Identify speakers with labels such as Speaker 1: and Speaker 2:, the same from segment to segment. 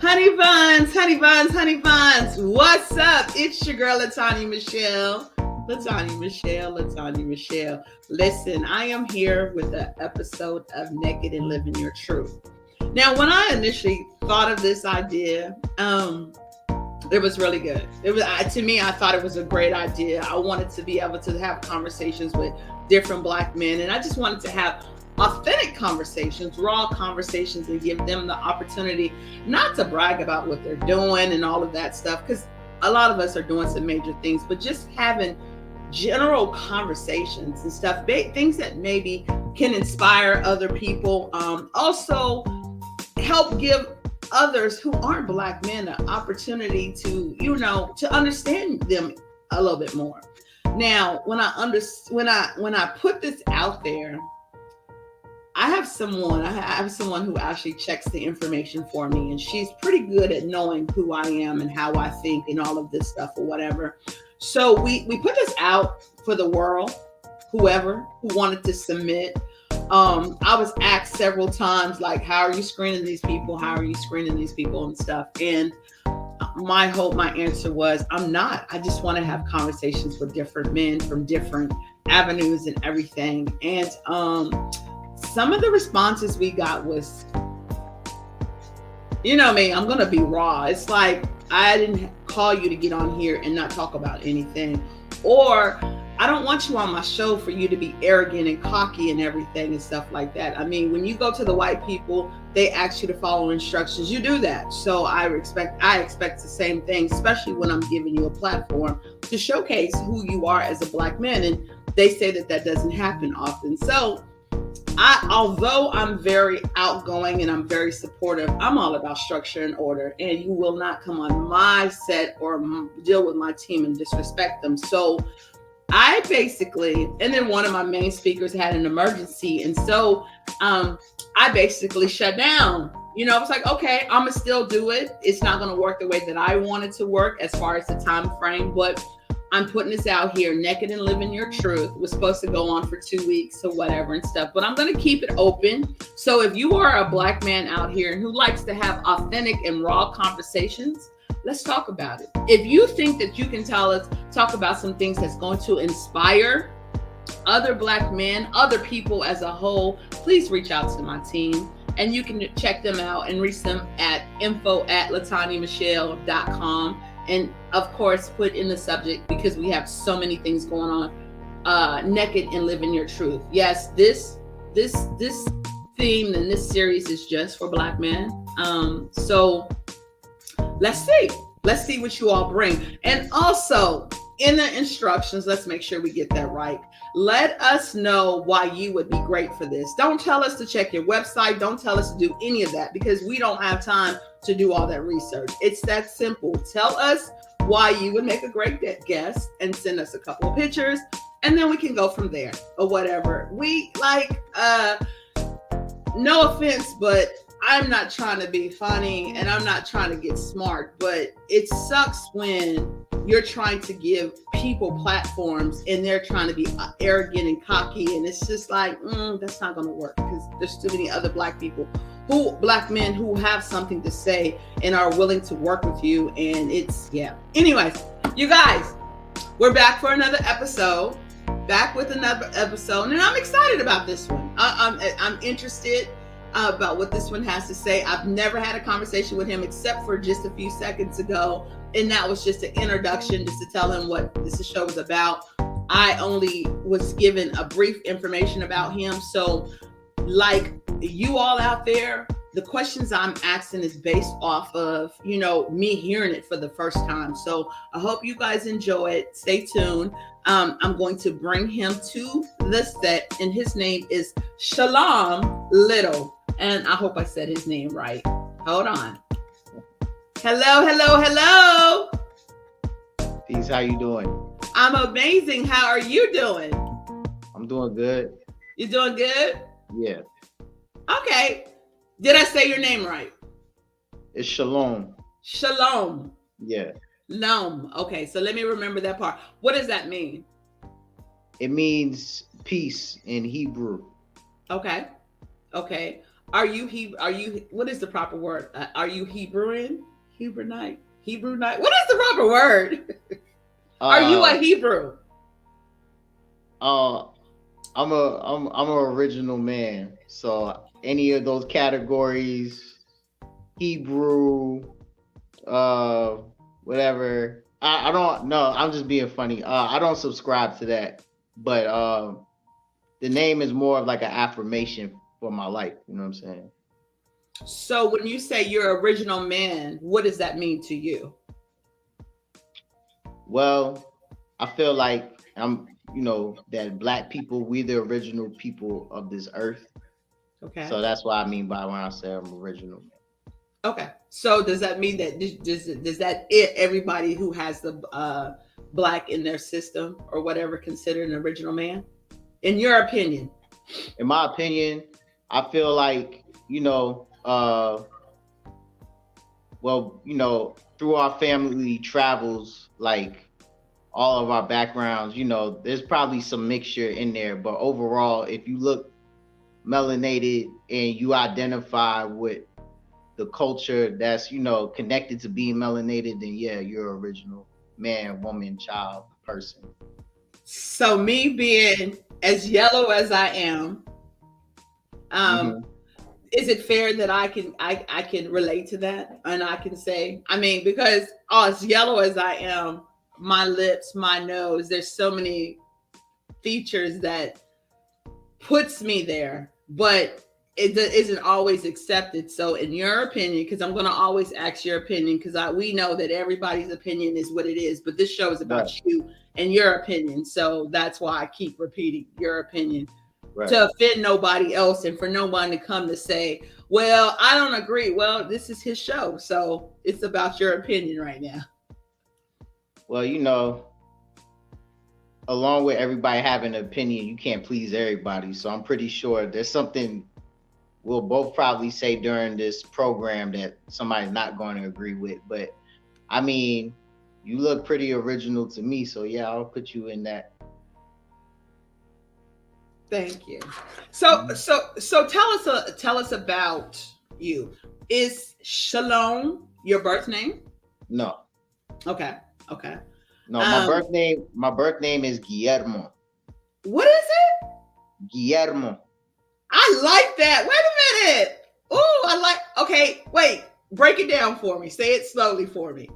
Speaker 1: Honey buns, honey buns, honey buns. What's up? It's your girl, LaTonya MeChelle. LaTonya MeChelle. Listen, I am here with an episode of Naked and Living Your Truth. Now, when I initially thought of this idea, it was really good. It was, to me, I thought it was a great idea. I wanted to be able to have conversations with different Black men, and I just wanted to have authentic conversations, raw conversations, and give them the opportunity not to brag about what they're doing and all of that stuff, because a lot of us are doing some major things, but just having general conversations and stuff, things that maybe can inspire other people. Also help give others who aren't Black men an opportunity to, to understand them a little bit more. Now, when I put this out there, I have someone who actually checks the information for me, and she's pretty good at knowing who I am and how I think and all of this stuff or whatever. So we put this out for the world, whoever who wanted to submit. I was asked several times, like, how are you screening these people? How are you screening these people and stuff? And my answer was, I'm not. I just want to have conversations with different men from different avenues and everything. And some of the responses we got was, you know me, I'm going to be raw. It's like, I didn't call you to get on here and not talk about anything. Or I don't want you on my show for you to be arrogant and cocky and everything and stuff like that. I mean, when you go to the white people, they ask you to follow instructions. You do that. So I expect the same thing, especially when I'm giving you a platform to showcase who you are as a Black man. And they say that doesn't happen often. So although I'm very outgoing and I'm very supportive, I'm all about structure and order, and you will not come on my set or deal with my team and disrespect them. So I basically, and then one of my main speakers had an emergency, and so I basically shut down. I was like, okay, I'm gonna still do it. It's not gonna work the way that I want it to work as far as the time frame, but I'm putting this out here. Naked and Living Your Truth was supposed to go on for 2 weeks or whatever and stuff, but I'm going to keep it open. So if you are a Black man out here who likes to have authentic and raw conversations, let's talk about it. If you think that you can talk about some things that's going to inspire other Black men, other people as a whole, please reach out to my team. And you can check them out and reach them at info@LaTonyaMeChelle.com. And of course, put in the subject, because we have so many things going on, Naked and Living Your Truth. Yes, this theme and this series is just for Black men. So let's see what you all bring. And also in the instructions, let's make sure we get that right. Let us know why you would be great for this. Don't tell us to check your website. Don't tell us to do any of that, because we don't have time to do all that research. It's that simple. Tell us why you would make a great guest and send us a couple of pictures, and then we can go from there or whatever. We like, no offense, but I'm not trying to be funny and I'm not trying to get smart, but it sucks when you're trying to give people platforms and they're trying to be arrogant and cocky. And it's just like, that's not going to work, because there's too many other Black men who have something to say and are willing to work with you. And anyways, you guys, we're back for another episode, and I'm excited about this one. I'm interested about what this one has to say. I've never had a conversation with him except for just a few seconds ago, and that was just an introduction, just to tell him what this show is about. I only was given a brief information about him. So like you all out there, the questions I'm asking is based off of, me hearing it for the first time. So I hope you guys enjoy it. Stay tuned. I'm going to bring him to the set, and his name is Shalom Little. And I hope I said his name right. Hold on. Hello.
Speaker 2: Peace, how you doing?
Speaker 1: I'm amazing. How are you doing?
Speaker 2: I'm doing good.
Speaker 1: You doing good?
Speaker 2: Yeah.
Speaker 1: Okay. Did I say your name right?
Speaker 2: It's Shalom.
Speaker 1: Shalom.
Speaker 2: Yeah.
Speaker 1: Shalom. Okay, so let me remember that part. What does that mean?
Speaker 2: It means peace in Hebrew.
Speaker 1: Okay. Are you Are you? What is the proper word? Are you Hebrewan? Hebrewnite? Hebrew night? What is the proper word? Are you a
Speaker 2: Uh,
Speaker 1: Hebrew?
Speaker 2: uh, I'm an original man. So any of those categories, Hebrew, uh, whatever. I don't know. I'm just being funny. I don't subscribe to that, but the name is more of like an affirmation for my life. You know what I'm saying?
Speaker 1: So when you say you're original man, what does that mean to you?
Speaker 2: Well, I feel like that black people, we the original people of this earth.
Speaker 1: Okay.
Speaker 2: So that's what I mean by when I say I'm original.
Speaker 1: Okay. So does that mean that does that it everybody who has the black in their system or whatever considered an original man? In your opinion?
Speaker 2: In my opinion, I feel like, through our family travels, like all of our backgrounds, there's probably some mixture in there. But overall, if you look melanated and you identify with the culture that's, connected to being melanated, then yeah, you're original man, woman, child, person.
Speaker 1: So me being as yellow as I am, um,
Speaker 2: Mm-hmm.
Speaker 1: is it fair that I can relate to that and I can say, I mean, because as yellow as I am, my lips, my nose, there's so many features that puts me there, but it isn't always accepted. So, in your opinion, because I'm going to always ask your opinion, because we know that everybody's opinion is what it is, but this show is about
Speaker 2: Right,
Speaker 1: you and your opinion. So that's why I keep repeating your opinion
Speaker 2: right.
Speaker 1: to offend nobody else and for no one to come to say, well, I don't agree. Well, this is his show. So it's about your opinion right now.
Speaker 2: Well, along with everybody having an opinion, you can't please everybody. So I'm pretty sure there's something we'll both probably say during this program that somebody's not going to agree with. But I mean, you look pretty original to me. So yeah, I'll put you in that.
Speaker 1: Thank you. So
Speaker 2: Mhm.
Speaker 1: so tell us about you. Is Shalom your birth name?
Speaker 2: No,
Speaker 1: Okay. Okay.
Speaker 2: no,
Speaker 1: Um,
Speaker 2: my birth name is Guillermo.
Speaker 1: what is it?
Speaker 2: Guillermo.
Speaker 1: I like that. Wait a minute. Oh, I like. Okay, wait. Break it down for me. Say it slowly for me.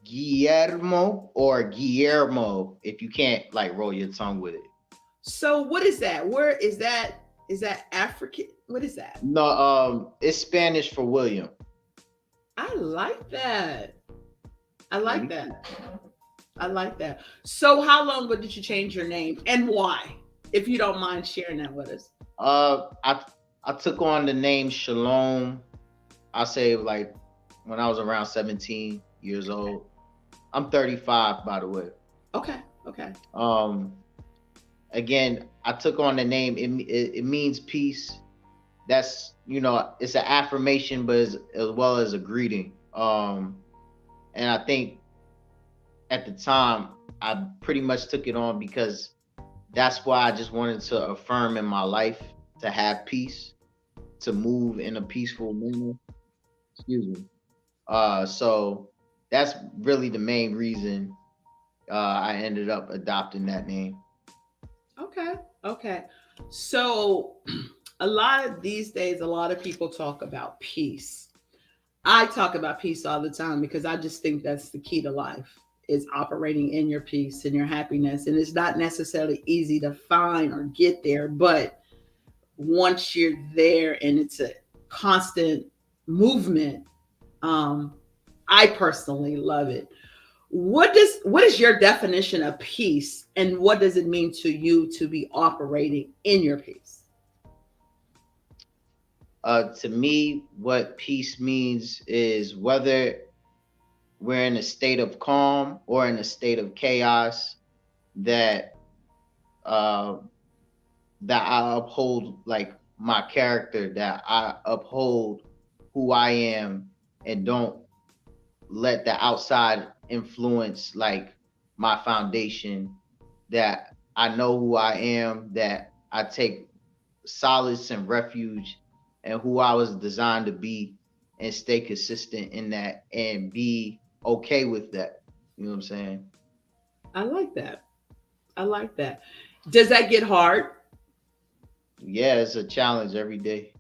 Speaker 2: Guillermo or Guillermo if you can't like roll your tongue with it.
Speaker 1: So, what is that? Where is that? Is that African? What is that?
Speaker 2: No, it's Spanish for William.
Speaker 1: I like that. I
Speaker 2: Yeah,
Speaker 1: like
Speaker 2: me too.
Speaker 1: that. I like that. So, how long ago did you change your name and why? If you don't mind sharing that with us.
Speaker 2: I took on the name Shalom. I say like when I was around 17 years old. I'm 35, by the way.
Speaker 1: Okay. Okay.
Speaker 2: Um, Again, I took on the name. It means peace. That's it's an affirmation, but as well as a greeting. And I think at the time I pretty much took it on because that's why I just wanted to affirm in my life to have peace, to move in a peaceful manner. Excuse me. So that's really the main reason I ended up adopting that name.
Speaker 1: Okay. Okay. So, a lot of these days, a lot of people talk about peace. I talk about peace all the time because I just think that's the key to life is operating in your peace and your happiness. And it's not necessarily easy to find or get there, but once you're there and it's a constant movement, um, I personally love it. What is your definition of peace and what does it mean to you to be operating in your peace?
Speaker 2: To me, what peace means is whether we're in a state of calm or in a state of chaos, that uh, that I uphold like my character, that I uphold who I am, and don't let the outside influence like my foundation. That I know who I am, that I take solace and refuge and who I was designed to be, and stay consistent in that and be okay with that. You know what I'm saying?
Speaker 1: I like that. I like that. Does that get hard?
Speaker 2: Yeah, it's a challenge every day.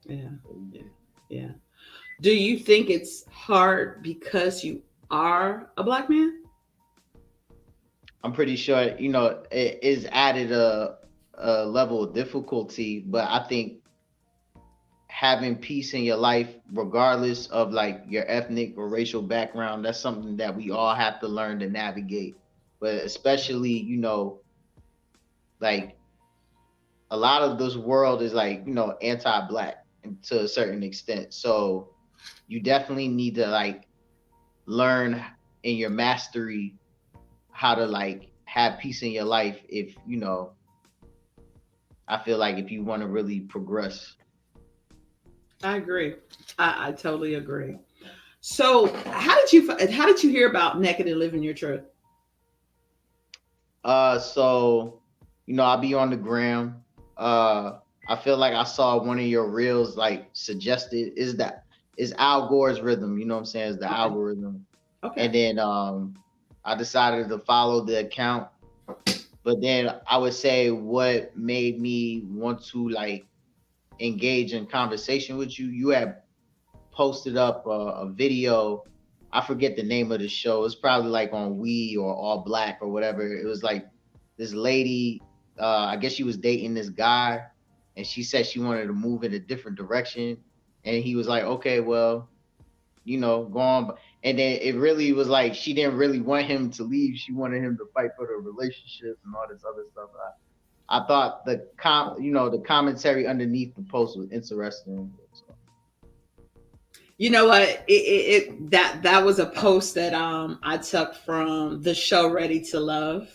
Speaker 1: Yeah. Yeah. Yeah. Do you think it's hard because you are a black man?
Speaker 2: I'm pretty sure, it is added a level of difficulty, but I think having peace in your life, regardless of like your ethnic or racial background, that's something that we all have to learn to navigate. But especially, like a lot of this world is like, anti-black to a certain extent. So you definitely need to like learn in your mastery how to like have peace in your life if, I feel like if you want to really progress.
Speaker 1: I agree. I totally agree. So, how did you hear about Naked and Living Your Truth?
Speaker 2: So I'll be on the gram. I feel like I saw one of your reels like suggested is Al Gore's rhythm, you know what I'm saying? It's the
Speaker 1: Okay.
Speaker 2: algorithm.
Speaker 1: Okay.
Speaker 2: And then I decided to follow the account. But then I would say what made me want to like engage in conversation with you, you had posted up a video. I forget the name of the show. It's probably like on We or All Black or whatever. It was like this lady. I guess she was dating this guy, and she said she wanted to move in a different direction. And he was like, "Okay, well, go on." And then it really was like she didn't really want him to leave. She wanted him to fight for the relationship and all this other stuff. I thought the commentary underneath the post was interesting. So,
Speaker 1: You know what? That was a post that I took from the show Ready to Love.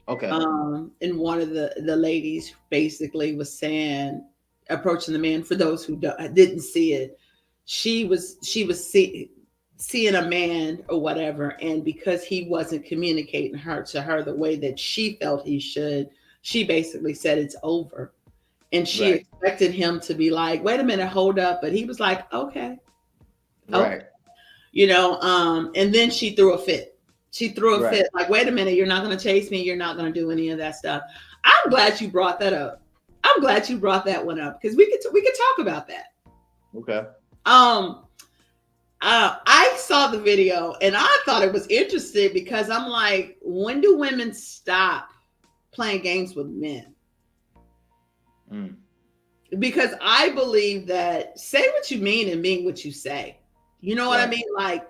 Speaker 2: okay,
Speaker 1: And one of the ladies basically was saying, approaching the man. For those who didn't see it, seeing a man or whatever, and because he wasn't communicating her to her the way that she felt he should, she basically said it's over. And she
Speaker 2: right,
Speaker 1: expected him to be like, wait a minute, hold up. But he was like, okay, okay.
Speaker 2: right,
Speaker 1: And then she threw a fit. She threw a
Speaker 2: right.
Speaker 1: fit, like, wait a minute, you're not going to chase me. You're not going to do any of that stuff. I'm glad you brought that up. I'm glad you brought that one up because we could talk about that.
Speaker 2: Okay.
Speaker 1: Um, I saw the video and I thought it was interesting because I'm like, when do women stop playing games with men?
Speaker 2: Mm.
Speaker 1: Because I believe that say what you mean and mean what you say. You know what I
Speaker 2: Right,
Speaker 1: mean? Like,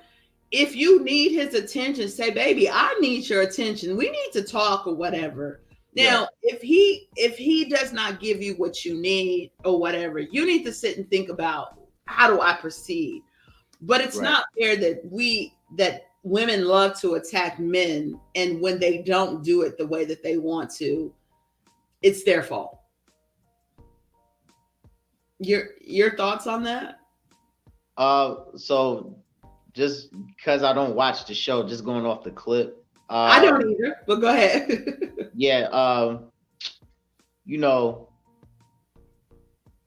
Speaker 1: if you need his attention, say, baby, I need your attention. We need to talk or whatever.
Speaker 2: right,
Speaker 1: Now, if he does not give you what you need or whatever, you need to sit and think about how do I proceed. But it's
Speaker 2: right.
Speaker 1: not fair that women love to attack men, and when they don't do it the way that they want to, it's their fault. Your thoughts on that?
Speaker 2: So just because I don't watch the show, just going off the clip.
Speaker 1: I don't either, but go ahead.
Speaker 2: Yeah. You know,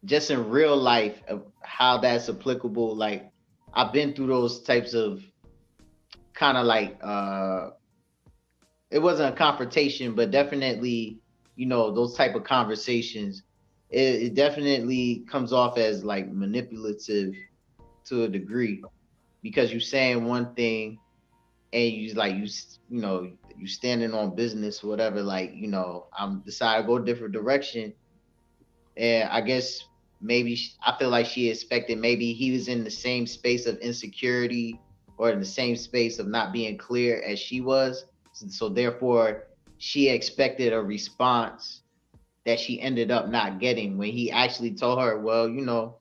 Speaker 2: just in real life, of how that's applicable. Like, I've been through those types of kind of like it wasn't a confrontation, but definitely, those type of conversations. It definitely comes off as like manipulative to a degree because you're saying one thing and you like you standing on business, whatever. Like I'm decided to go a different direction, and I guess maybe I feel like she expected maybe he was in the same space of insecurity or in the same space of not being clear as she was. So therefore, she expected a response that she ended up not getting when he actually told her, well, do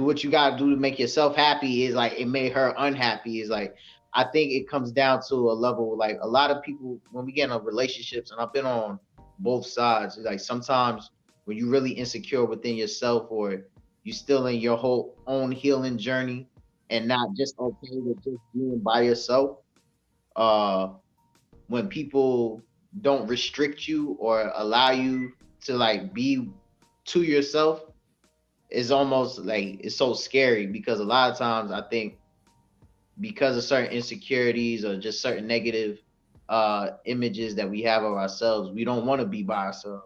Speaker 2: what you gotta do to make yourself happy. Is like it made her unhappy. Is like I think it comes down to a level like a lot of people when we get in relationships, and I've been on both sides. Like sometimes when you really insecure within yourself, or you still in your whole own healing journey, and not just okay with just being by yourself. Uh, when people don't restrict you or allow you to like be to yourself is almost like it's so scary, because a lot of times I think because of certain insecurities or just certain negative images that we have of ourselves, we don't want to be by ourselves,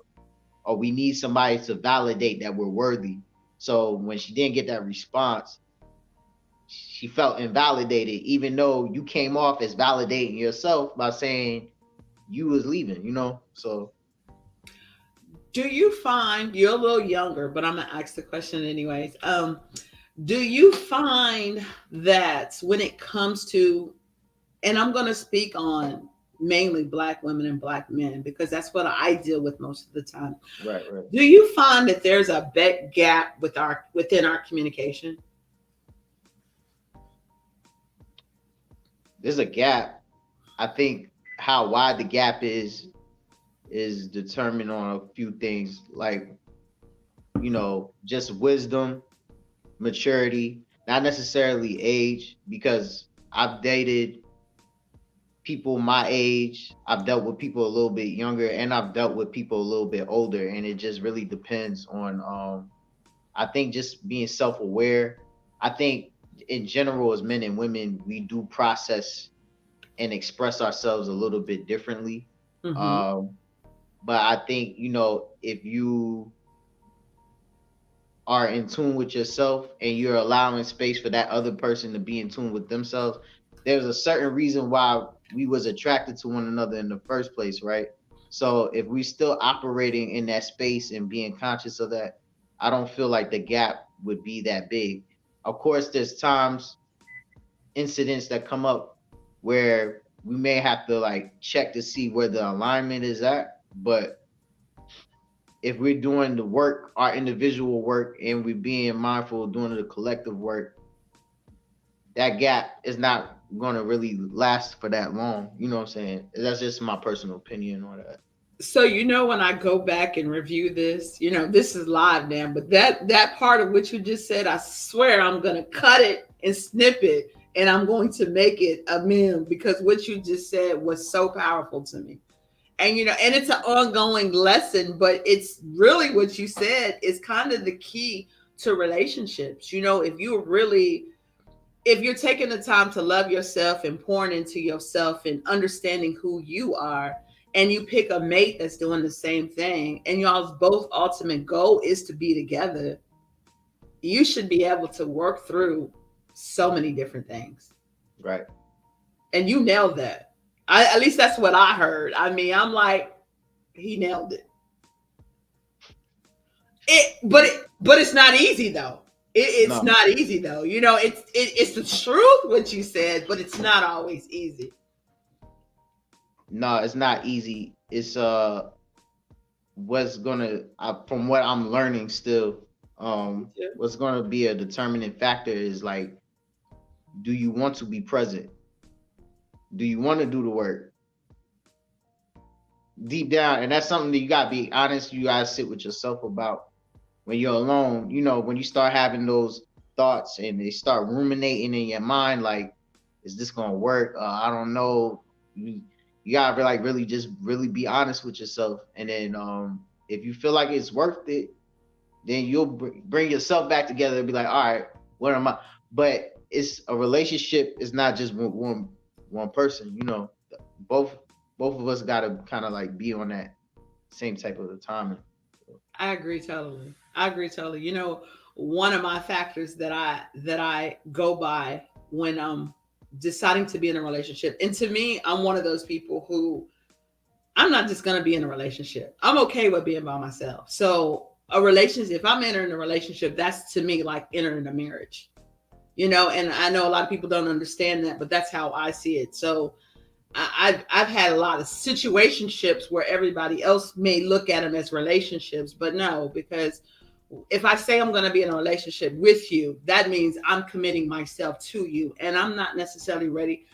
Speaker 2: or we need somebody to validate that we're worthy. So when she didn't get that response, she felt invalidated, even though you came off as validating yourself by saying you was leaving, So
Speaker 1: Do you find, you're a little younger, but I'm gonna ask the question anyways. Do you find that when it comes to, and I'm gonna speak on mainly black women and black men because that's what I deal with most of the time.
Speaker 2: right, right.
Speaker 1: Do you find that there's a big gap within our communication?
Speaker 2: There's a gap. I think how wide the gap is determined on a few things, like just wisdom, maturity, not necessarily age, because I've dated people my age, I've dealt with people a little bit younger, and I've dealt with people a little bit older, and it just really depends on I think just being self-aware. I think in general, as men and women, we do process and express ourselves a little bit differently.
Speaker 1: Mm-hmm.
Speaker 2: Um, but I think, if you are in tune with yourself and you're allowing space for that other person to be in tune with themselves, there's a certain reason why we was attracted to one another in the first place, right? So if we still operating in that space and being conscious of that, I don't feel like the gap would be that big. Of course, there's times, incidents that come up where we may have to like check to see where the alignment is at. But if we're doing the work, our individual work, and we're being mindful of doing the collective work, that gap is not going to really last for that long. You know what I'm saying? That's just my personal opinion on that.
Speaker 1: So when I go back and review this, this is live now, but that part of what you just said, I swear I'm gonna cut it and snip it, and I'm going to make it a meme because what you just said was so powerful to me. And and it's an ongoing lesson, but it's really what you said is kind of the key to relationships. If you're taking the time to love yourself and pouring into yourself and understanding who you are, and you pick a mate that's doing the same thing, and y'all's both ultimate goal is to be together, you should be able to work through so many different things.
Speaker 2: Right.
Speaker 1: And you nailed that. At least that's what I heard. I mean, I'm like, he nailed it. But it's not easy though. It's
Speaker 2: No,
Speaker 1: not easy though. It's the truth what you said, but it's not always easy.
Speaker 2: no, it's not easy. It's what's gonna from what I'm learning still,
Speaker 1: Yeah.
Speaker 2: what's gonna be a determining factor is like, do you want to be present? Do you want to do the work deep down? And that's something that you gotta be honest. You gotta sit with yourself about when you're alone. When you start having those thoughts and they start ruminating in your mind, like, is this gonna work? I don't know. You gotta like really just really be honest with yourself, and then if you feel like it's worth it, then you'll bring yourself back together and be like, all right, what am I? But it's a relationship. It's not just one person. Both both of us gotta kind of like be on that same type of the timing.
Speaker 1: I agree totally. I agree totally. One of my factors that I go by when I'm deciding to be in a relationship, and to me, I'm one of those people who I'm not just gonna be in a relationship. I'm okay with being by myself. So a relationship, if I'm entering a relationship, that's to me like entering a marriage. And I know a lot of people don't understand that, but that's how I see it. So I've had a lot of situationships where everybody else may look at them as relationships, but no, because if I say I'm going to be in a relationship with you, that means I'm committing myself to you, and I'm not necessarily ready.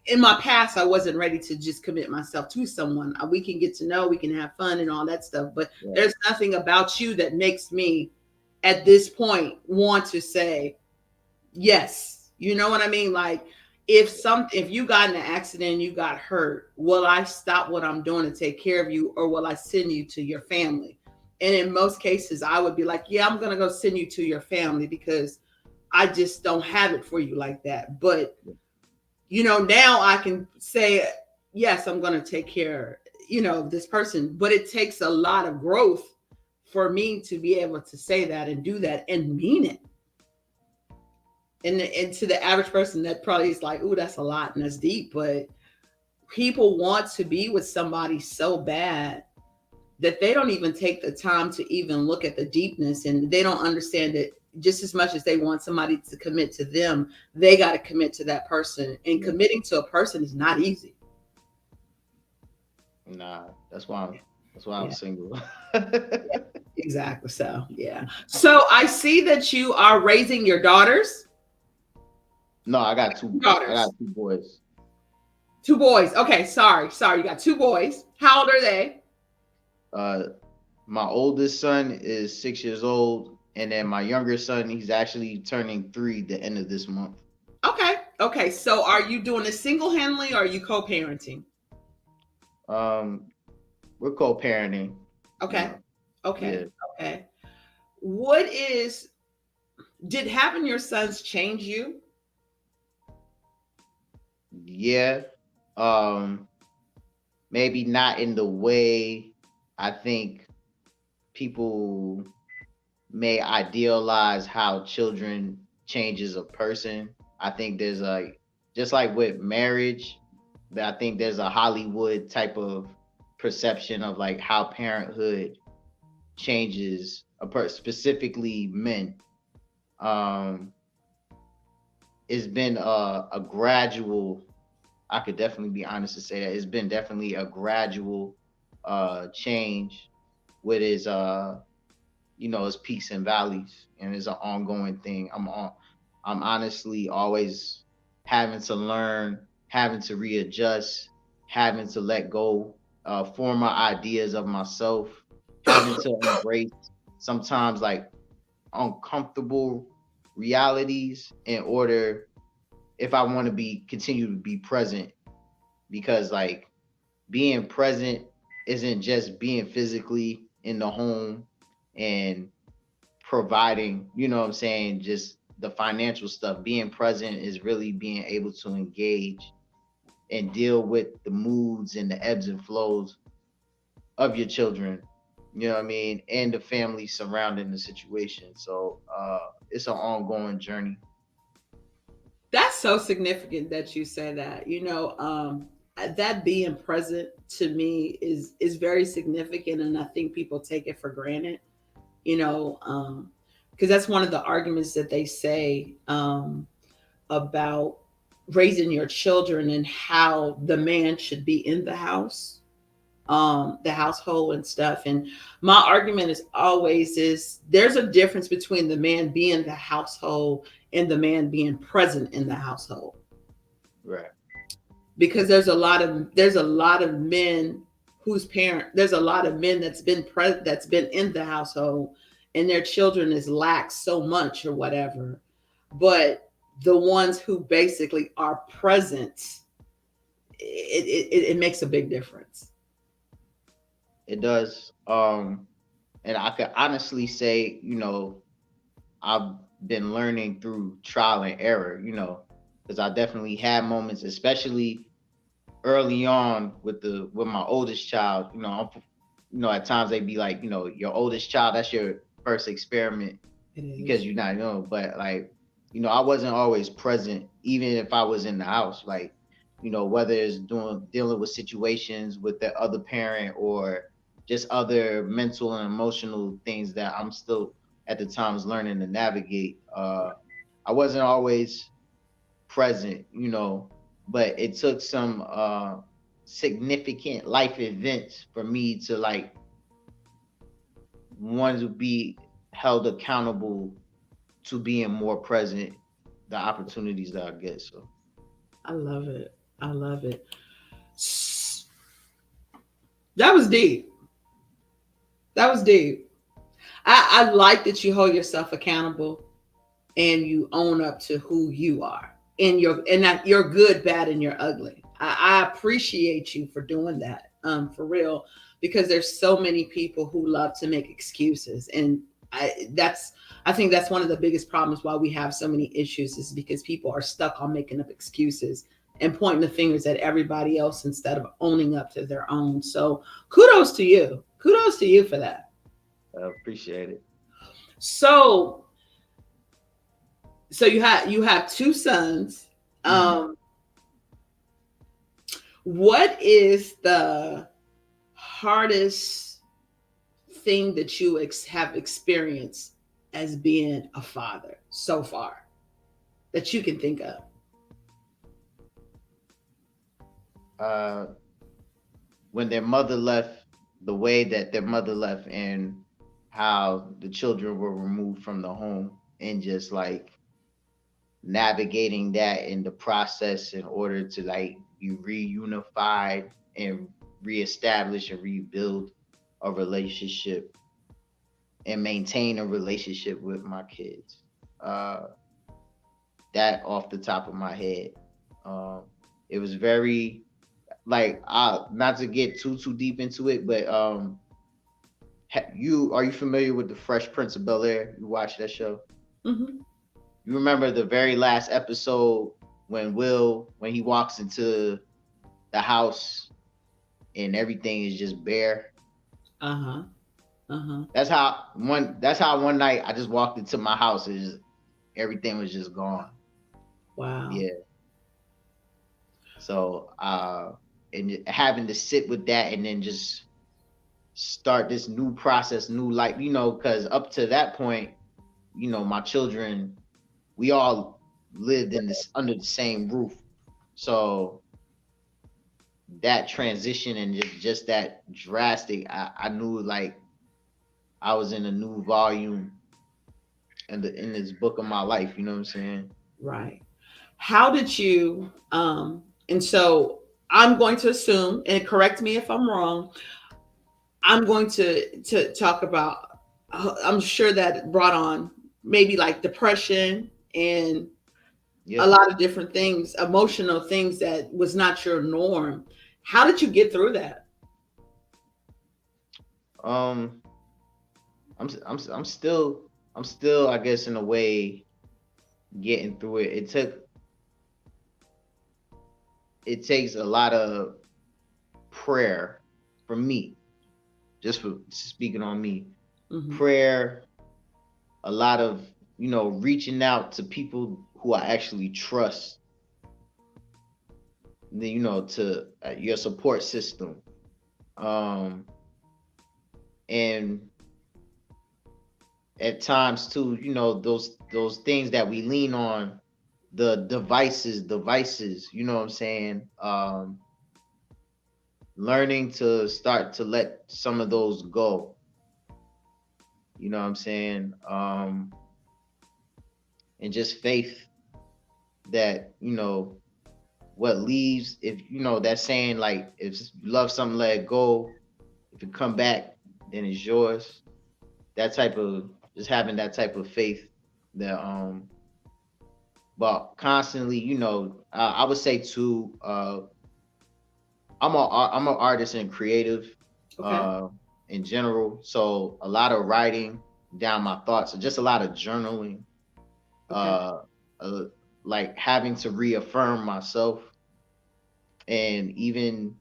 Speaker 1: In my past, I wasn't ready to just commit myself to someone. We can get to know, we can have fun and all that stuff, but
Speaker 2: Yeah.
Speaker 1: there's nothing about you that makes me, at this point, want to say yes. You know what I mean? Like, if you got in an accident and you got hurt, will I stop what I'm doing to take care of you, or will I send you to your family? And in most cases, I would be like, yeah, I'm going to go send you to your family because I just don't have it for you like that. But, now I can say, yes, I'm going to take care, of this person. But it takes a lot of growth for me to be able to say that and do that and mean it. And to the average person, that probably is like, ooh, that's a lot and that's deep. But people want to be with somebody so bad that they don't even take the time to even look at the deepness, and they don't understand that just as much as they want somebody to commit to them, they got to commit to that person. And committing to a person is not easy.
Speaker 2: Nah, that's why I'm single.
Speaker 1: Yeah, exactly. So, yeah. So I see that you are raising your daughters.
Speaker 2: No, I got two. I got
Speaker 1: Daughters.
Speaker 2: two boys.
Speaker 1: Two boys. Okay, sorry. You got two boys. How old are they?
Speaker 2: Uh, my oldest son is 6 years old, and then my younger son, he's actually turning 3 the end of this month.
Speaker 1: Okay. Okay. So are you doing this single-handedly or are you co-parenting?
Speaker 2: Um, we're co-parenting. You
Speaker 1: Okay.
Speaker 2: know,
Speaker 1: Okay.
Speaker 2: yeah,
Speaker 1: Okay. What is did having your sons change you?
Speaker 2: yeah. Um, maybe not in the way I think people may idealize how children changes a person. I think there's like just like with marriage, that I think there's a Hollywood type of perception of like how parenthood changes specifically men. Um, it's been a gradual. I could definitely be honest to say that it's been definitely a gradual change with his peaks and valleys, and it's an ongoing thing. I'm honestly always having to learn, having to readjust, having to let go former ideas of myself, having to embrace sometimes like uncomfortable realities in order, if I want to be continue to be present, because like being present isn't just being physically in the home and providing, you know what I'm saying, just the financial stuff. Being present is really being able to engage and deal with the moods and the ebbs and flows of your children, you know what I mean, and the family surrounding the situation. So it's an ongoing journey.
Speaker 1: That's so significant that you say that. That being present to me is very significant, and I think people take it for granted. You know, because that's one of the arguments that they say about raising your children and how the man should be in the household and stuff. And my argument is always is there's a difference between the man being the household and the man being present in the household.
Speaker 2: Right.
Speaker 1: Because there's a lot of men whose parent there's a lot of men that's been in the household, and their children is lacked so much or whatever. But the ones who basically are present, it makes a big difference.
Speaker 2: It does. And I could honestly say, I've been learning through trial and error, because I definitely had moments, especially early on with my oldest child. At times they'd be like, your oldest child, that's your first experiment
Speaker 1: It
Speaker 2: because
Speaker 1: is.
Speaker 2: you're not know. But like, I wasn't always present, even if I was in the house. Like, whether it's dealing with situations with the other parent or just other mental and emotional things that I'm still at the times learning to navigate. I wasn't always present, but it took some significant life events for me to like want to be held accountable to being more present, the opportunities that I get. So
Speaker 1: I love it. I love it. That was deep. That was deep. I like that you hold yourself accountable and you own up to who you are and that you're good, bad, and you're ugly. I appreciate you for doing that. For real. because there's so many people who love to make excuses. And I think that's one of the biggest problems why we have so many issues, is because people are stuck on making up excuses and pointing the fingers at everybody else instead of owning up to their own. So kudos to you. Kudos to you for that.
Speaker 2: I appreciate it.
Speaker 1: So you have two sons.
Speaker 2: Mhm.
Speaker 1: What is the hardest thing that you have experienced as being a father so far that you can think of?
Speaker 2: Uh, when their mother left, the way that their mother left, and how the children were removed from the home, and just like navigating that in the process in order to like be reunified and reestablish and rebuild a relationship and maintain a relationship with my kids. Uh, that off the top of my head. Um, it was very like not to get too deep into it, but you are you familiar with the Fresh Prince of Bel Air? You watch that show?
Speaker 1: Mm-hmm.
Speaker 2: You remember the very last episode when when he walks into the house and everything is just bare.
Speaker 1: Uh-huh. Uh-huh.
Speaker 2: That's how one night I just walked into my house and just, everything was just gone.
Speaker 1: Wow.
Speaker 2: Yeah. So and having to sit with that and then just start this new process, new life, because up to that point, my children, we all lived in this under the same roof. So that transition and just that drastic, I knew like I was in a new volume in this book of my life, you know what I'm saying?
Speaker 1: Right. How did you and so I'm going to assume, and correct me if I'm wrong, I'm going to talk about I'm sure that brought on maybe like depression and a
Speaker 2: Yeah.
Speaker 1: lot of different things, emotional things that was not your norm. How did you get through that?
Speaker 2: Um I'm still I guess in a way getting through it. It takes a lot of prayer for me, just for speaking on me.
Speaker 1: Mm-hmm.
Speaker 2: Prayer, a lot of, reaching out to people who I actually trust, to your support system. Um, and at times too, those things that we lean on, the devices, you know what I'm saying? Learning to start to let some of those go, you know what I'm saying? And just faith that, what leaves, if that saying, like, if you love something, let it go. If it come back, then it's yours. That type of, just having that type of faith that but constantly, I would say too, I'm an artist and creative
Speaker 1: Okay.
Speaker 2: uh in general, so a lot of writing down my thoughts, just a lot of journaling,
Speaker 1: Okay.
Speaker 2: uh, uh like having to reaffirm myself, and even,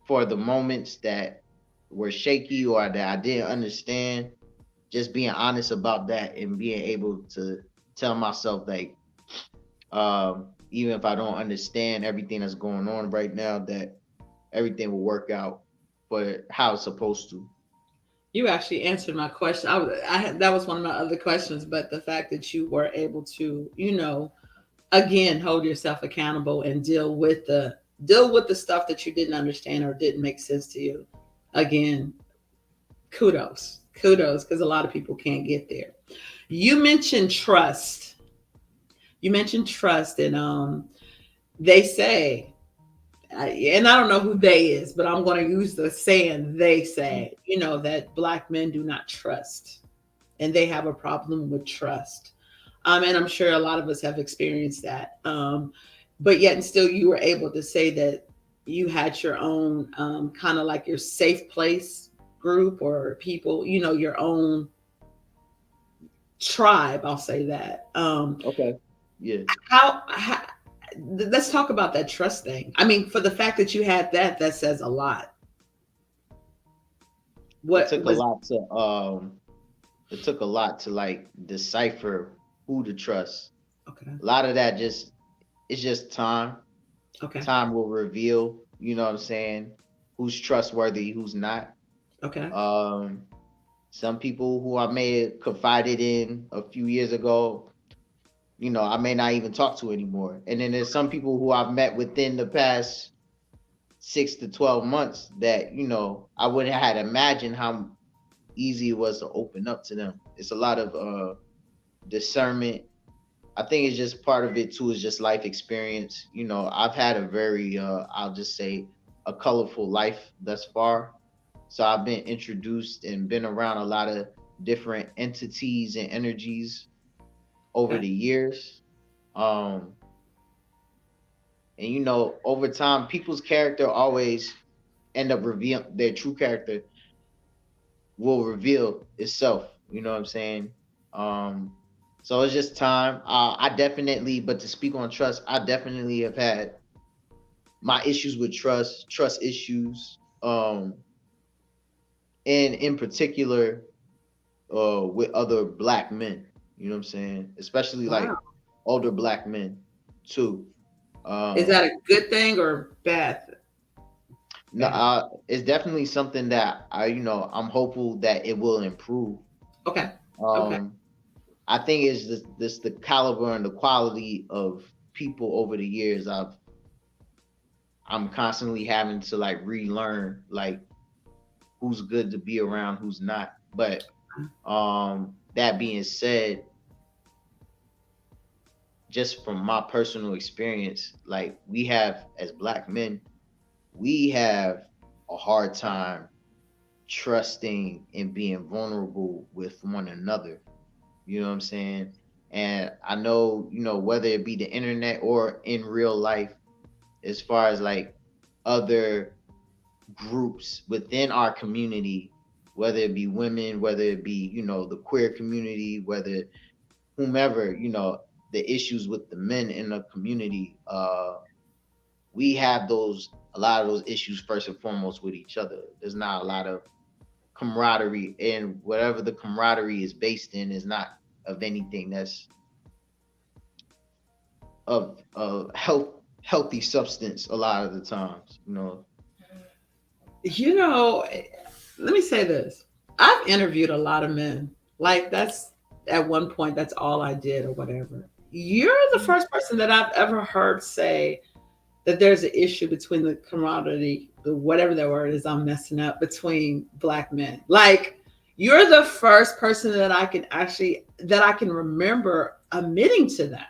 Speaker 2: for the moments that were shaky or that I didn't understand, just being honest about that and being able to tell myself, like, even if I don't understand everything that's going on right now, that everything will work out for how it's supposed to.
Speaker 1: You actually answered my question. That was one of my other questions, but the fact that you were able to, again, hold yourself accountable and deal with the stuff that you didn't understand or didn't make sense to you. Again, kudos, because a lot of people can't get there. You mentioned trust. You mentioned trust, and they say, and I don't know who they is, but I'm going to use the saying they say, that black men do not trust, and they have a problem with trust. And I'm sure a lot of us have experienced that. But yet, and still, you were able to say that. you had your own kind of like your safe place group or people, your own tribe, I'll say that.
Speaker 2: Okay. Yeah.
Speaker 1: How let's talk about that trust thing. I mean, for the fact that you had that, that says a lot.
Speaker 2: It
Speaker 1: What
Speaker 2: took a
Speaker 1: was
Speaker 2: lot to like decipher who to trust.
Speaker 1: okay?
Speaker 2: A lot of that just it's just time.
Speaker 1: Okay.
Speaker 2: Time will reveal, you know what I'm saying, who's trustworthy, who's not.
Speaker 1: Okay.
Speaker 2: Um some people who I may have confided in a few years ago, I may not even talk to anymore. And then there's some people who I've met within the past 6 to 12 months that, I wouldn't have had imagined how easy it was to open up to them. It's a lot of discernment. I think it's just part of it too, is just life experience. I've had a very I'll just say a colorful life thus far. So I've been introduced and been around a lot of different entities and energies over
Speaker 1: Okay.
Speaker 2: the years. Um and over time people's character always end up revealing their true character will reveal itself. You know what I'm saying? Um, so it's just time. I definitely, but to speak on trust, I definitely have had my issues with trust issues, and in particular, with other black men. You know what I'm saying? Especially
Speaker 1: Wow.
Speaker 2: like older black men too.
Speaker 1: Is that
Speaker 2: Um,
Speaker 1: a good thing or bad?
Speaker 2: no,
Speaker 1: Bad.
Speaker 2: it's definitely something that I'm hopeful that it will improve.
Speaker 1: Okay. Okay.
Speaker 2: Um, I think it's this the caliber and the quality of people over the years. I'm constantly having to like relearn like who's good to be around, who's not. But that being said, just from my personal experience, like we have as black men, we have a hard time trusting and being vulnerable with one another. You know what I'm saying? And I know, whether it be the internet or in real life, as far as like other groups within our community, whether it be women, whether it be, the queer community, whether whomever, the issues with the men in the community, we have a lot of those issues first and foremost with each other. There's not a lot of camaraderie, and whatever the camaraderie is based in is not of anything that's of healthy substance a lot of the times.
Speaker 1: You know, let me say this. I've interviewed a lot of men. Like that's at one point that's all I did or whatever. You're the first person that I've ever heard say that there's an issue between the camaraderie, whatever that word is, I'm messing up, between black men. Like you're the first person that I can remember admitting to that.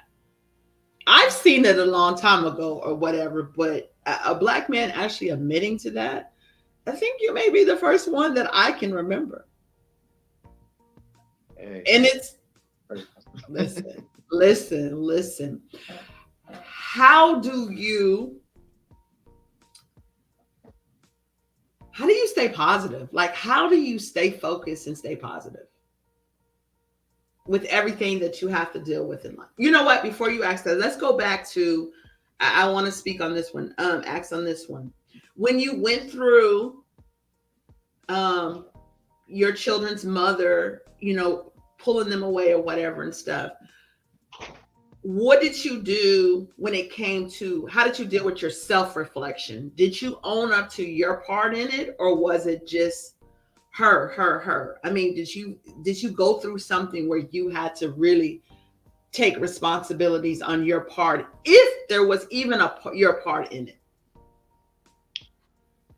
Speaker 1: I've seen it a long time ago or whatever, but a black man actually admitting to that, I think you may be the first one that I can remember.
Speaker 2: Hey,
Speaker 1: And it's
Speaker 2: first-
Speaker 1: listen, listen. How do you how do you stay positive? Like how do you stay focused and stay positive with everything that you have to deal with in life? You know what? Before you ask that, let's go back to I want to speak on this one. Ask on this one. When you went through um your children's mother, pulling them away or whatever and stuff. What did you do when it came to how did you deal with your self-reflection? Did you own up to your part in it or was it just her? I mean, did you go through something where you had to really take responsibilities on your part if there was even your part in it?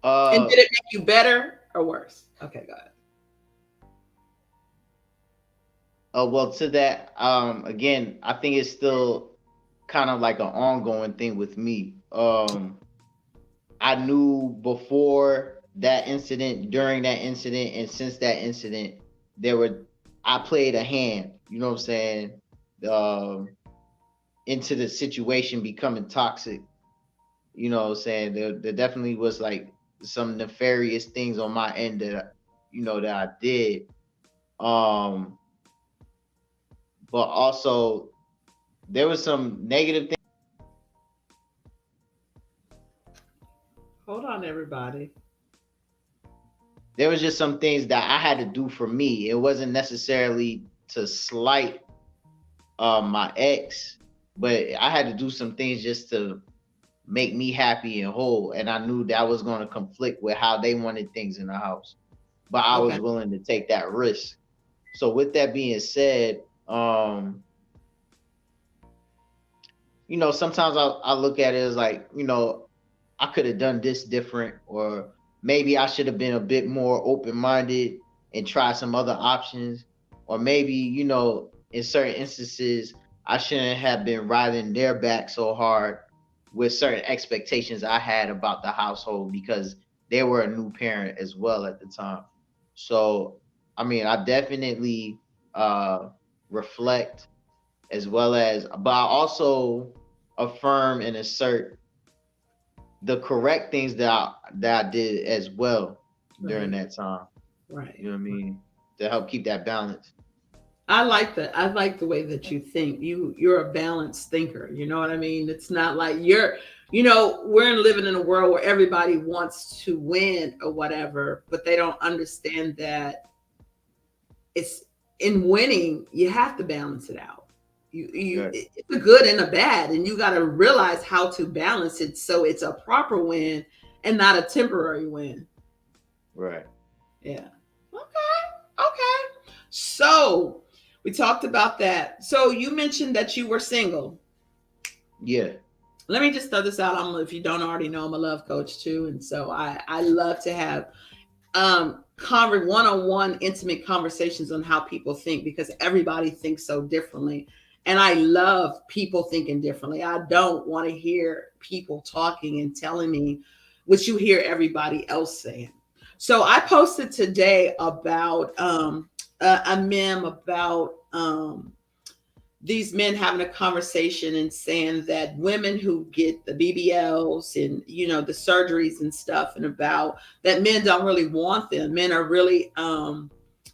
Speaker 1: And
Speaker 2: uh
Speaker 1: did it make you better or worse? Okay, go ahead.
Speaker 2: well, to that, again, I think it's still kind of like an ongoing thing with me. I knew before that incident, during that incident, and since that incident, there were I played a hand, you know what I'm saying, um, into the situation becoming toxic. you know, saying there definitely was like some nefarious things on my end that that I did. Um, but also there was some negative things.
Speaker 1: Hold on, everybody.
Speaker 2: There was just some things that I had to do for me. It wasn't necessarily to slight my ex, but I had to do some things just to make me happy and whole. And I knew that was going to conflict with how they wanted things in the house, but I
Speaker 1: Okay.
Speaker 2: was willing to take that risk. So with that being said, sometimes I look at it as like, I could have done this different, or maybe I should have been a bit more open minded and try some other options. Or maybe, in certain instances, I shouldn't have been riding their back so hard with certain expectations I had about the household because they were a new parent as well at the time. So, I mean, I definitely reflect as well as, but I also affirm and assert the correct things that I did as well during
Speaker 1: Right.
Speaker 2: that time. You
Speaker 1: Right.
Speaker 2: know what I mean? To help keep that balance.
Speaker 1: I like that. I like the way that you think. You're a balanced thinker. You know what I mean? It's not like we're living in a world where everybody wants to win or whatever, but they don't understand that it's in winning, you have to balance it out.
Speaker 2: Right.
Speaker 1: It's a good and a bad, and you got to realize how to balance it so it's a proper win and not a temporary win.
Speaker 2: Right.
Speaker 1: Yeah. Okay. Okay. So we talked about that. So you mentioned that you were single.
Speaker 2: Yeah.
Speaker 1: Let me just throw this out. If you don't already know, I'm a love coach too, and so I love to have one-on-one intimate conversations on how people think because everybody thinks so differently, and I love people thinking differently. I don't want to hear people talking and telling me what you hear everybody else saying. So I posted today about a meme about these men having a conversation and saying that women who get the BBLs and the surgeries and stuff, and about that men don't really want them. Men are really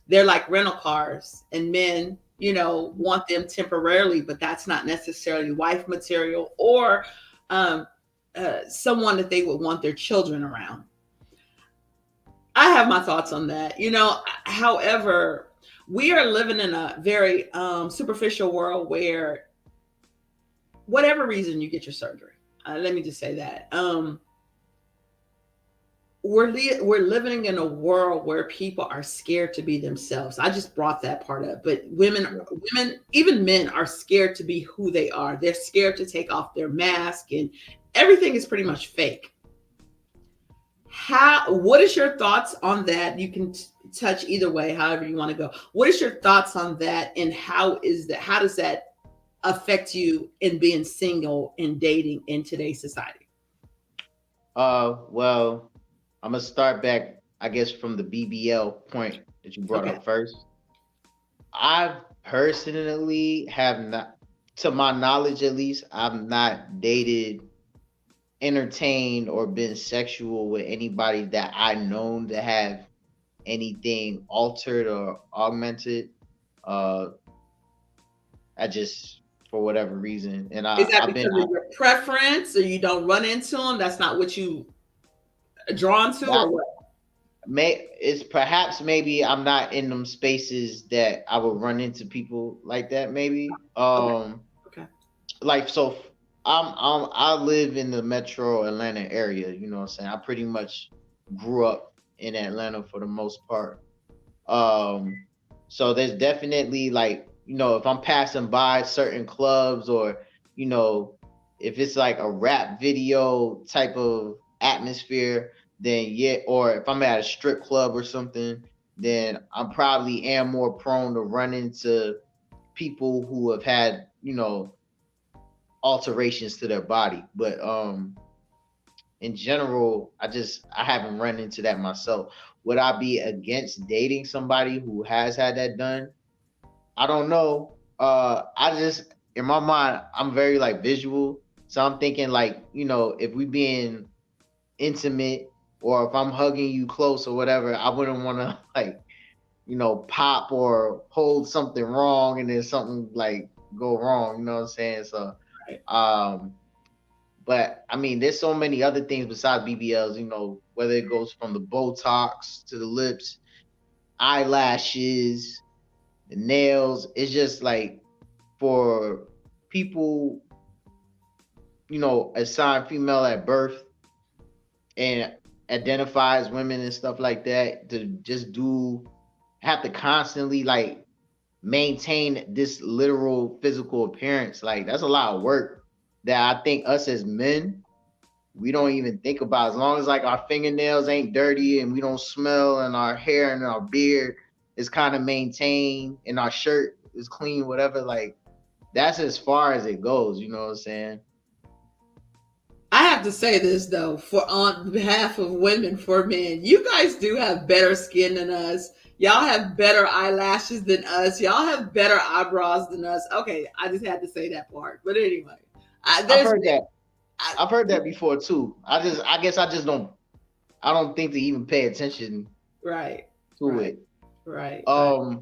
Speaker 1: they're like rental cars, and men want them temporarily, but that's not necessarily wife material or um, someone that they would want their children around. I have my thoughts on that. However, we are living in a very superficial world where whatever reason you get your surgery, let me just say that we're living in a world where people are scared to be themselves. I just brought that part up, but
Speaker 2: Yeah.
Speaker 1: women, even men are scared to be who they are. They're scared to take off their mask, and everything is pretty much fake. What is your thoughts on that? You can touch either way, however you want to go. What is your thoughts on that, and how does that affect you in being single and dating in today's society?
Speaker 2: Well, I'm gonna start back, I guess, from the BBL point that you brought
Speaker 1: Okay.
Speaker 2: up first. I personally have not, to my knowledge at least, I've not dated, entertained, or been sexual with anybody that I known to have anything altered or augmented. Uh, I just, for whatever reason, and
Speaker 1: Is that
Speaker 2: I've been
Speaker 1: because of your preference, or you don't run into them? That's not what you are drawn to,
Speaker 2: I,
Speaker 1: or what?
Speaker 2: it's perhaps maybe I'm not in them spaces that I would run into people like that. Maybe
Speaker 1: Okay. Okay.
Speaker 2: like so. I live in the metro Atlanta area. You know what I'm saying? I pretty much grew up in Atlanta for the most part. Um, so there's definitely like, if I'm passing by certain clubs, or, you know, if it's like a rap video type of atmosphere, then yeah, or if I'm at a strip club or something, then I'm probably am more prone to run into people who have had, alterations to their body. But in general, I haven't run into that myself. Would I be against dating somebody who has had that done? I don't know. I just, in my mind, I'm very like visual. So I'm thinking like, if we being intimate or if I'm hugging you close or whatever, I wouldn't want to like, pop or hold something wrong and then something like go wrong, you know what I'm saying? So
Speaker 1: Right.
Speaker 2: um but I mean there's so many other things besides BBLs, whether it goes from the Botox to the lips, eyelashes, the nails. It's just like for people, assigned female at birth and identify as women and stuff like that to just have to constantly like maintain this literal physical appearance. Like that's a lot of work that I think us as men, we don't even think about. As long as like our fingernails ain't dirty and we don't smell and our hair and our beard is kind of maintained and our shirt is clean, whatever, like that's as far as it goes, you know what I'm saying?
Speaker 1: I have to say this though, for on behalf of women for men, you guys do have better skin than us. Y'all have better eyelashes than us. Y'all have better eyebrows than us. Okay, I just had to say that part. But anyway,
Speaker 2: I've
Speaker 1: there's
Speaker 2: heard that.
Speaker 1: I,
Speaker 2: I've heard that before too. I guess I just don't think to even pay attention
Speaker 1: right,
Speaker 2: to
Speaker 1: right,
Speaker 2: it.
Speaker 1: right, right.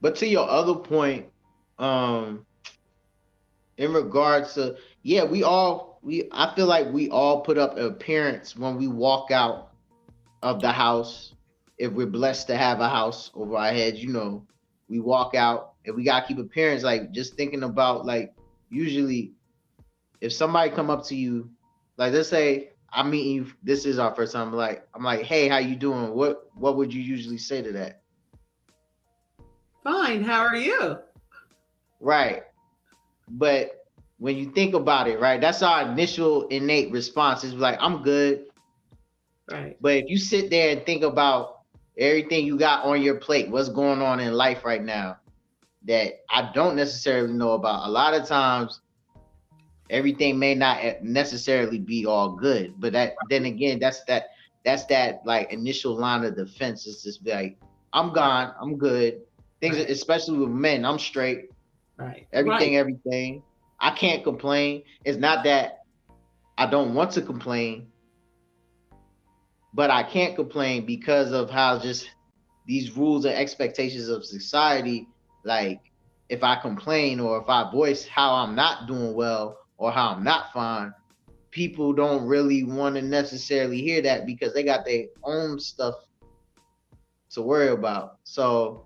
Speaker 2: But to your other point, um, in regards to, yeah, I feel like we all put up an appearance when we walk out of the house. If we're blessed to have a house over our heads, we walk out and we gotta keep appearance. Like just thinking about like usually if somebody come up to you, like let's say I'm meeting you, this is our first time. I'm like, hey, how you doing? What would you usually say to that?
Speaker 1: Fine. How are you?
Speaker 2: Right. But when you think about it, right, that's our initial innate response. Is like, I'm good.
Speaker 1: Right.
Speaker 2: But if you sit there and think about everything you got on your plate, what's going on in life right now that I don't necessarily know about, a lot of times everything may not necessarily be all good. But then again, that's that like initial line of defense is just be like, I'm gone, I'm good. Things,
Speaker 1: Right.
Speaker 2: especially with men, I'm straight.
Speaker 1: Right. Right.
Speaker 2: Everything. I can't complain. It's not that I don't want to complain, but I can't complain because of how just these rules and expectations of society, like if I complain or if I voice how I'm not doing well or how I'm not fine, people don't really want to necessarily hear that because they got their own stuff to worry about. So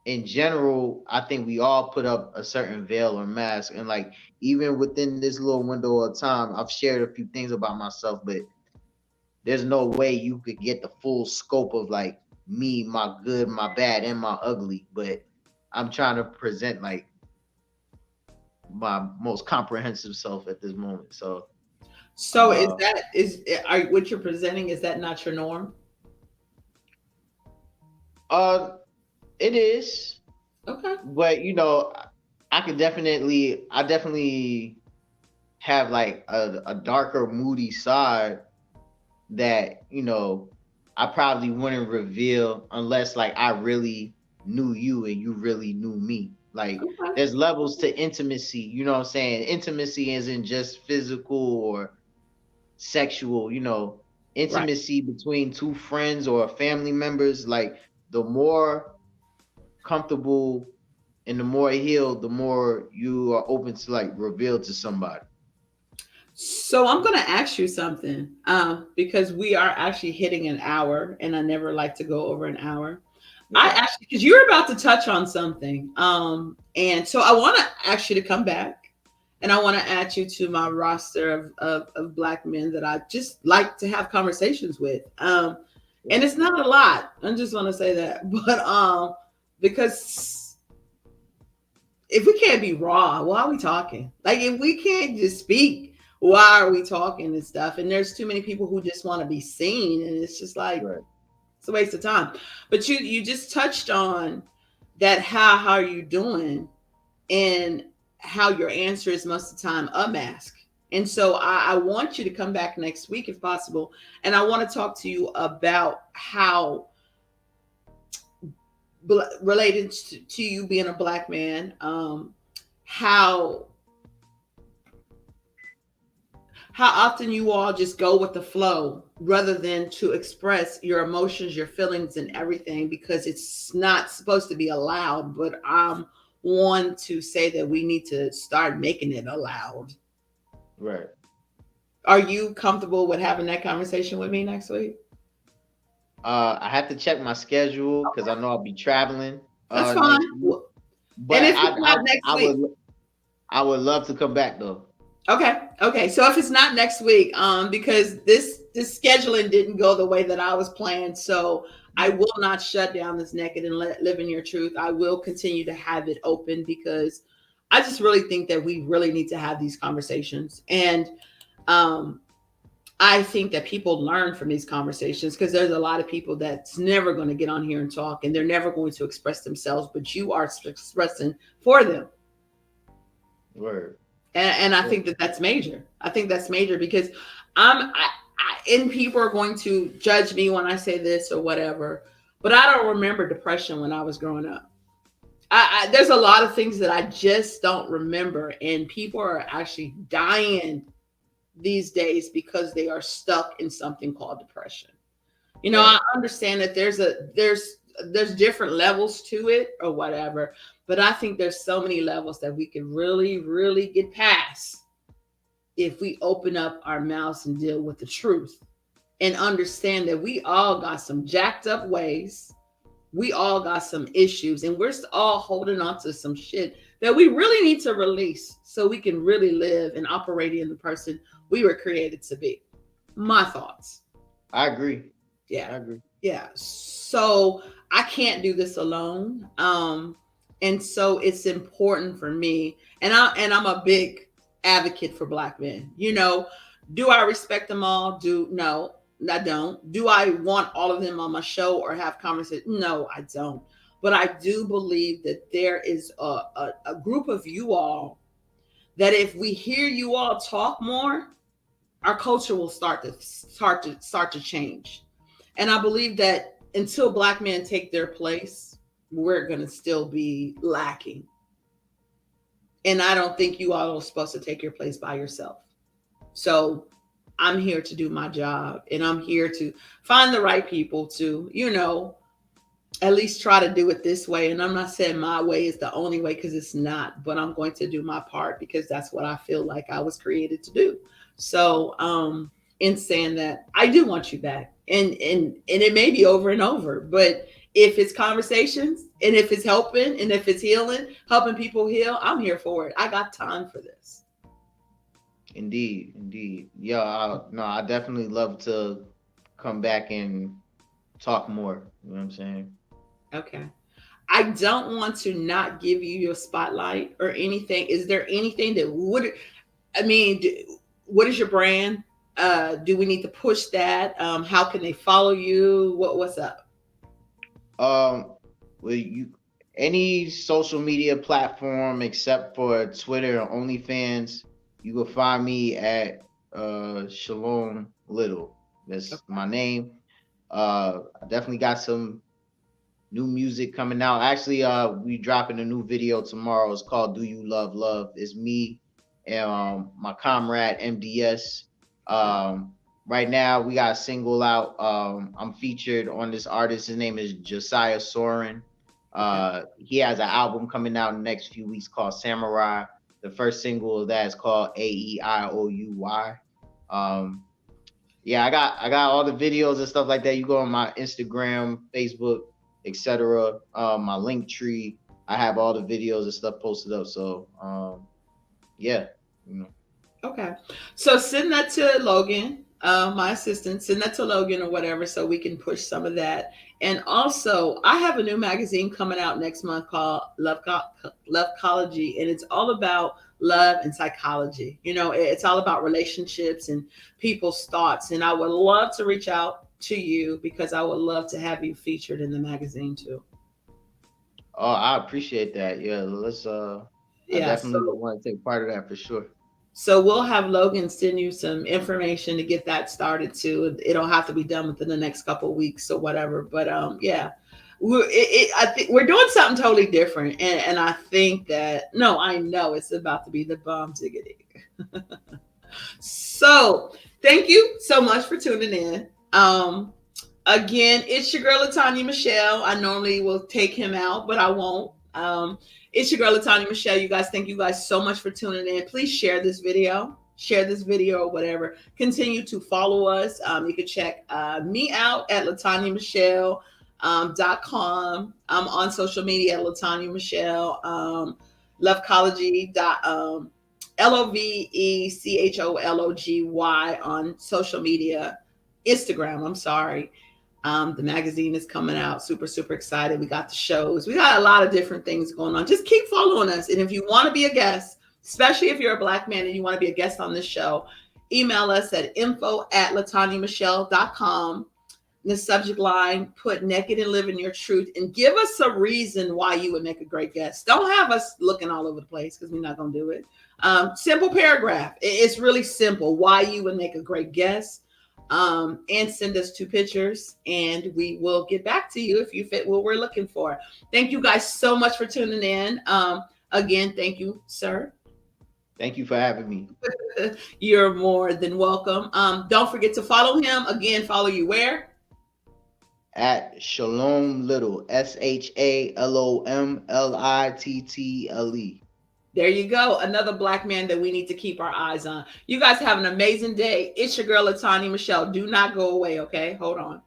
Speaker 2: in general, I think we all put up a certain veil or mask. And like even within this little window of time, I've shared a few things about myself, but there's no way you could get the full scope of like me, my good, my bad, and my ugly. But I'm trying to present like my most comprehensive self at this moment. So
Speaker 1: So is
Speaker 2: uh
Speaker 1: that is are what you're presenting? Is that not your norm?
Speaker 2: uh it is,
Speaker 1: Okay.
Speaker 2: but I definitely have like a darker moody side that I probably wouldn't reveal unless like I really knew you and you really knew me. Like
Speaker 1: Okay.
Speaker 2: there's levels to intimacy, you know what I'm saying? Intimacy isn't just physical or sexual,
Speaker 1: Right.
Speaker 2: intimacy between two friends or family members, like the more comfortable and the more healed, the more you are open to like reveal to somebody.
Speaker 1: So I'm going to ask you something, because we are actually hitting an hour, and I never like to go over an hour. I
Speaker 2: Okay.
Speaker 1: actually, because you're about to touch on something, and so I want to ask you to come back, and I want to add you to my roster of black men that I just like to have conversations with. And it's not a lot. I just want to say that, but because if we can't be raw, why are we talking? Like if we can't just speak, why are we talking and stuff? And there's too many people who just want to be seen, and it's just like
Speaker 2: Right.
Speaker 1: it's a waste of time. But you just touched on that. How are you doing? And how your answer is most of the time a mask. And so I want you to come back next week if possible. And I want to talk to you about how related to you being a black man, how how often you all just go with the flow rather than to express your emotions, your feelings, and everything, because it's not supposed to be allowed. But I'm one to say that we need to start making it allowed.
Speaker 2: Right.
Speaker 1: Are you comfortable with having that conversation with me next week?
Speaker 2: I have to check my schedule because I know I'll be traveling
Speaker 1: That's fine.
Speaker 2: next week.
Speaker 1: And
Speaker 2: But
Speaker 1: if it's not next week,
Speaker 2: I would love to come back though.
Speaker 1: okay, okay. So if it's not next week, because this scheduling didn't go the way that I was planned, so I will not shut down this naked and live in your truth. I will continue to have it open because I just really think that we really need to have these conversations, and um, I think that people learn from these conversations because there's a lot of people that's never going to get on here and talk, and they're never going to express themselves, but you are expressing for them.
Speaker 2: Word.
Speaker 1: And I
Speaker 2: Word.
Speaker 1: think that that's major. I think that's major because and people are going to judge me when I say this or whatever, but I don't remember depression when I was growing up. There's a lot of things that I just don't remember, and people are actually dying these days because they are stuck in something called depression. You know, I
Speaker 2: Right.
Speaker 1: understand that there's different levels to it or whatever, but I think there's so many levels that we can really, really get past if we open up our mouths and deal with the truth and understand that we all got some jacked up ways. We all got some issues, and we're all holding on to some shit that we really need to release so we can really live and operate in the person we were created to be. My thoughts.
Speaker 2: I agree.
Speaker 1: Yeah.
Speaker 2: I agree.
Speaker 1: Yeah. So I can't do this alone. And so it's important for me. And I'm a big advocate for black men. You know, do I respect them all? No, I don't. Do I want all of them on my show or have conversations? No, I don't. But I do believe that there is a group of you all that if we hear you all talk more, our culture will start to change. And I believe that until black men take their place, we're going to still be lacking. And I don't think you all are supposed to take your place by yourself. So I'm here to do my job, and I'm here to find the right people to, at least try to do it this way. And I'm not saying my way is the only way because it's not, but I'm going to do my part because that's what I feel like I was created to do. So, in saying that, I do want you back, and it may be over and over, but if it's conversations and if it's helping and if it's healing, helping people heal, I'm here for it. I got time for this.
Speaker 2: Indeed. Indeed. Yeah. No, I definitely love to come back and talk more. You know what I'm saying?
Speaker 1: Okay. I don't want to not give you your spotlight or anything. Is there anything that would, I mean, what is your brand? Do we need to push that? How can they follow you? What's up?
Speaker 2: Um, well, you any social media platform except for Twitter or OnlyFans, you will find me at Shalom Little. That's my name. I definitely got some new music coming out. Actually, we dropping a new video tomorrow. It's called "Do You Love Love?" It's me and my comrade MDS. Right now, we got a single out. I'm featured on this artist. His name is Josiah Soren.
Speaker 1: Okay.
Speaker 2: He has an album coming out in the next few weeks called Samurai. The first single of that is called AEIOUY. Um, yeah, I got all the videos and stuff like that. You go on my Instagram, Facebook, etc. My link tree. I have all the videos and stuff posted up. So yeah, you know.
Speaker 1: Okay. So send that to Logan, my assistant. Send that to Logan or whatever, so we can push some of that. And also, I have a new magazine coming out next month called Loveology, and it's all about love and psychology. It's all about relationships and people's thoughts. And I would love to reach out to you because I would love to have you featured in the magazine too.
Speaker 2: Oh, I appreciate that. Yeah, I
Speaker 1: Yeah.
Speaker 2: definitely
Speaker 1: So
Speaker 2: want to take part of that for sure.
Speaker 1: So we'll have Logan send you some information to get that started too. It'll have to be done within the next couple of weeks or whatever. But yeah, I think we're doing something totally different, and I think that no, I know it's about to be the bomb diggity. So thank you so much for tuning in. Again, it's your girl LaTonya MeChelle. I normally will take him out, but I won't. It's your girl LaTonya MeChelle. You guys, thank you guys so much for tuning in. Please share this video. Share this video or whatever. Continue to follow us. You can check me out at LaTonyaMeChelle.com. I'm on social media at LaTonya MeChelle. Lovecology. LOVECHOLOGY on social media, Instagram. I'm sorry. The magazine is coming out. Super, super excited. We got the shows. We got a lot of different things going on. Just keep following us. And if you want to be a guest, especially if you're a Black man and you want to be a guest on this show, email us at info@LaTonyaMeChelle.com. In the subject line, put naked and live in your truth and give us a reason why you would make a great guest. Don't have us looking all over the place because we're not going to do it. Simple paragraph. It's really simple. Why you would make a great guest. And send us 2 pictures and we will get back to you if you fit what we're looking for. Thank you guys so much for tuning in. Again, thank you, sir.
Speaker 2: Thank you for having me.
Speaker 1: You're more than welcome. Don't forget to follow him. Again, follow you where?
Speaker 2: At Shalom Little, SHALOMLITTLE.
Speaker 1: There you go. Another Black man that we need to keep our eyes on. You guys have an amazing day. It's your girl LaTonya MeChelle. Do not go away, okay? Hold on.